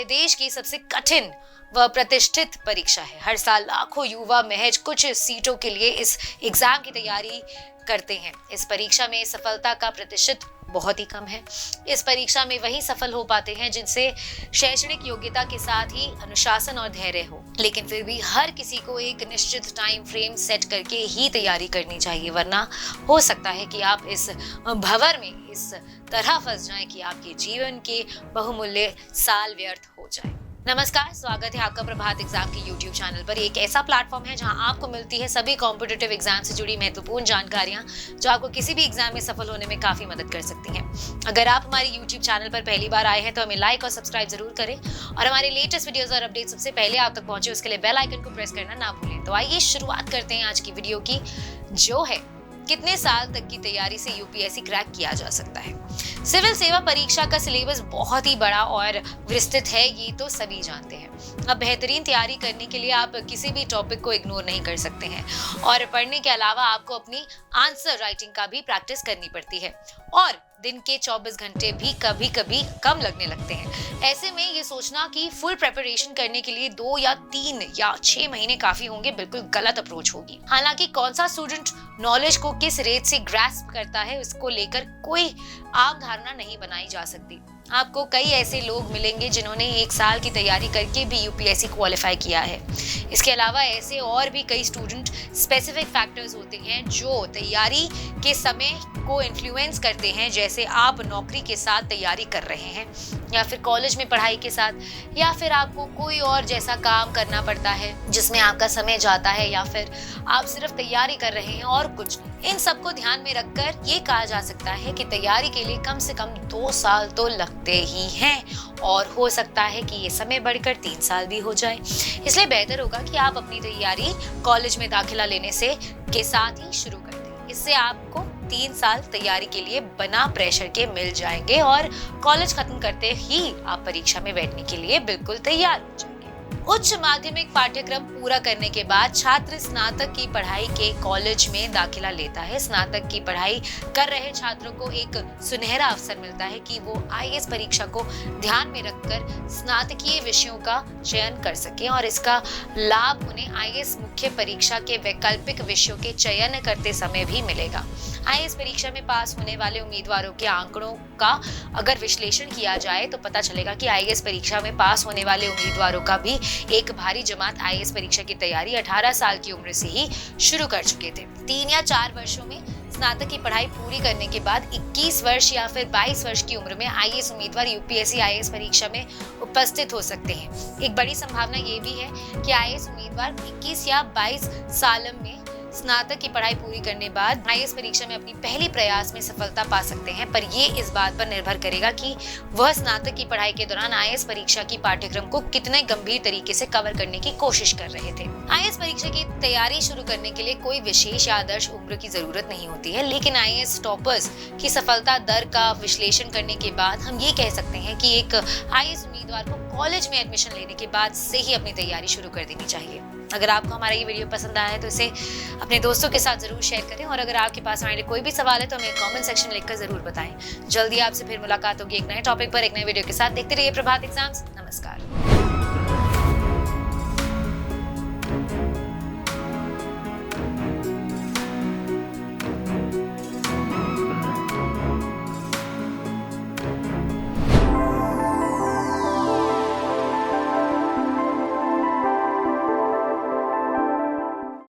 देश की सबसे कठिन व प्रतिष्ठित परीक्षा है। हर साल लाखों युवा महज कुछ सीटों के लिए इस एग्जाम की तैयारी करते हैं। इस परीक्षा में सफलता का प्रतिशत बहुत ही कम है। इस परीक्षा में वही सफल हो पाते हैं जिनसे शैक्षणिक योग्यता के साथ ही अनुशासन और धैर्य हो। लेकिन फिर भी हर किसी को एक निश्चित टाइम फ्रेम सेट करके ही तैयारी करनी चाहिए, वरना हो सकता है कि आप इस भंवर में इस तरह फंस जाएं कि आपके जीवन के बहुमूल्य साल व्यर्थ हो जाए। नमस्कार, स्वागत है आपका प्रभात एग्जाम के YouTube चैनल पर। एक ऐसा प्लेटफॉर्म है जहां आपको मिलती है सभी कॉम्पिटिटिव एग्जाम से जुड़ी महत्वपूर्ण जानकारियां जो आपको किसी भी एग्जाम में सफल होने में काफी मदद कर सकती हैं। अगर आप हमारे YouTube चैनल पर पहली बार आए हैं तो हमें लाइक और सब्सक्राइब जरूर करें और हमारे लेटेस्ट वीडियोस और अपडेट सबसे पहले आप तक पहुंचे उसके लिए बेल आइकन को प्रेस करना ना भूलें। तो आइए शुरुआत करते हैं आज की वीडियो की, जो है कितने साल तक की तैयारी से यूपीएससी क्रैक किया जा सकता है। सिविल सेवा परीक्षा का सिलेबस बहुत ही बड़ा और विस्तृत है, ये तो सभी जानते हैं। अब बेहतरीन तैयारी करने के लिए आप किसी भी टॉपिक को इग्नोर नहीं कर सकते हैं और पढ़ने के अलावा आपको अपनी आंसर राइटिंग का भी प्रैक्टिस करनी पड़ती है और दिन के 24 घंटे भी कभी कभी कम लगने लगते हैं। ऐसे में ये सोचना कि फुल प्रिपरेशन करने के लिए 2 या 3 या 6 महीने काफी होंगे, बिल्कुल गलत अप्रोच होगी। हालांकि कौन सा स्टूडेंट नॉलेज को किस रेट से ग्रास्प करता है उसको लेकर कोई आम धारणा नहीं बनाई जा सकती। आपको कई ऐसे लोग मिलेंगे जिन्होंने 1 साल की तैयारी करके भी यूपीएससी क्वालिफाई किया है। इसके अलावा ऐसे और भी कई स्टूडेंट स्पेसिफिक फैक्टर्स होते हैं जो तैयारी के समय को इन्फ्लुएंस करते हैं, जैसे आप नौकरी के साथ तैयारी कर रहे हैं या फिर कॉलेज में पढ़ाई के साथ, या फिर आपको कोई और जैसा काम करना पड़ता है जिसमें आपका समय जाता है, या फिर आप सिर्फ तैयारी कर रहे हैं और कुछ। इन सबको ध्यान में रखकर ये कहा जा सकता है कि तैयारी के लिए कम से कम 2 साल तो लगते ही हैं और हो सकता है कि ये समय बढ़कर 3 साल भी हो जाए। इसलिए बेहतर होगा कि आप अपनी तैयारी कॉलेज में दाखिला लेने से के साथ ही शुरू कर दें। इससे आपको 3 साल तैयारी के लिए बिना प्रेशर के मिल जाएंगे और कॉलेज खत्म करते ही आप परीक्षा में बैठने के लिए बिल्कुल तैयार हो जाएंगे। उच्च माध्यमिक पाठ्यक्रम पूरा करने के बाद छात्र स्नातक की पढ़ाई के कॉलेज में दाखिला लेता है। स्नातक की पढ़ाई कर रहे छात्रों को एक सुनहरा अवसर मिलता है कि वो आईएएस परीक्षा को ध्यान में रखकर स्नातकीय विषयों का चयन कर सकें और इसका लाभ उन्हें आईएएस मुख्य परीक्षा के वैकल्पिक विषयों के चयन करते समय भी मिलेगा। आईएएस परीक्षा में पास होने वाले उम्मीदवारों के आंकड़ों का अगर विश्लेषण किया जाए तो पता चलेगा कि आईएएस परीक्षा में पास होने वाले उम्मीदवारों का भी एक भारी जमात आईएएस परीक्षा की तैयारी 18 साल की उम्र से ही शुरू कर चुके थे। 3 या 4 वर्षों में स्नातक की पढ़ाई पूरी करने के बाद 21 वर्ष या फिर 22 वर्ष की उम्र में आईएएस उम्मीदवार यूपीएससी आईएएस परीक्षा में उपस्थित हो सकते हैं। एक बड़ी संभावना ये भी है कि आईएएस उम्मीदवार 21 या 22 साल में स्नातक की पढ़ाई पूरी करने बाद आईएएस परीक्षा में अपनी पहली प्रयास में सफलता पा सकते हैं, पर ये इस बात पर निर्भर करेगा कि वह स्नातक की पढ़ाई के दौरान आईएएस परीक्षा की पाठ्यक्रम को कितने गंभीर तरीके से कवर करने की कोशिश कर रहे थे। आईएएस परीक्षा की तैयारी शुरू करने के लिए कोई विशेष या आदर्श उम्र की जरूरत नहीं होती है, लेकिन आईएएस टॉपर्स की सफलता दर का विश्लेषण करने के बाद हम ये कह सकते हैं कि एक आईएएस उम्मीदवार को कॉलेज में एडमिशन लेने के बाद से ही अपनी तैयारी शुरू कर देनी चाहिए। अगर आपको हमारा ये वीडियो पसंद आया है तो इसे अपने दोस्तों के साथ जरूर शेयर करें और अगर आपके पास हमारे लिए कोई भी सवाल है तो हमें कमेंट सेक्शन में लिखकर जरूर बताएं। जल्दी आपसे फिर मुलाकात होगी एक नए टॉपिक पर, एक नए वीडियो के साथ। देखते रहिए प्रभात एग्जाम्स।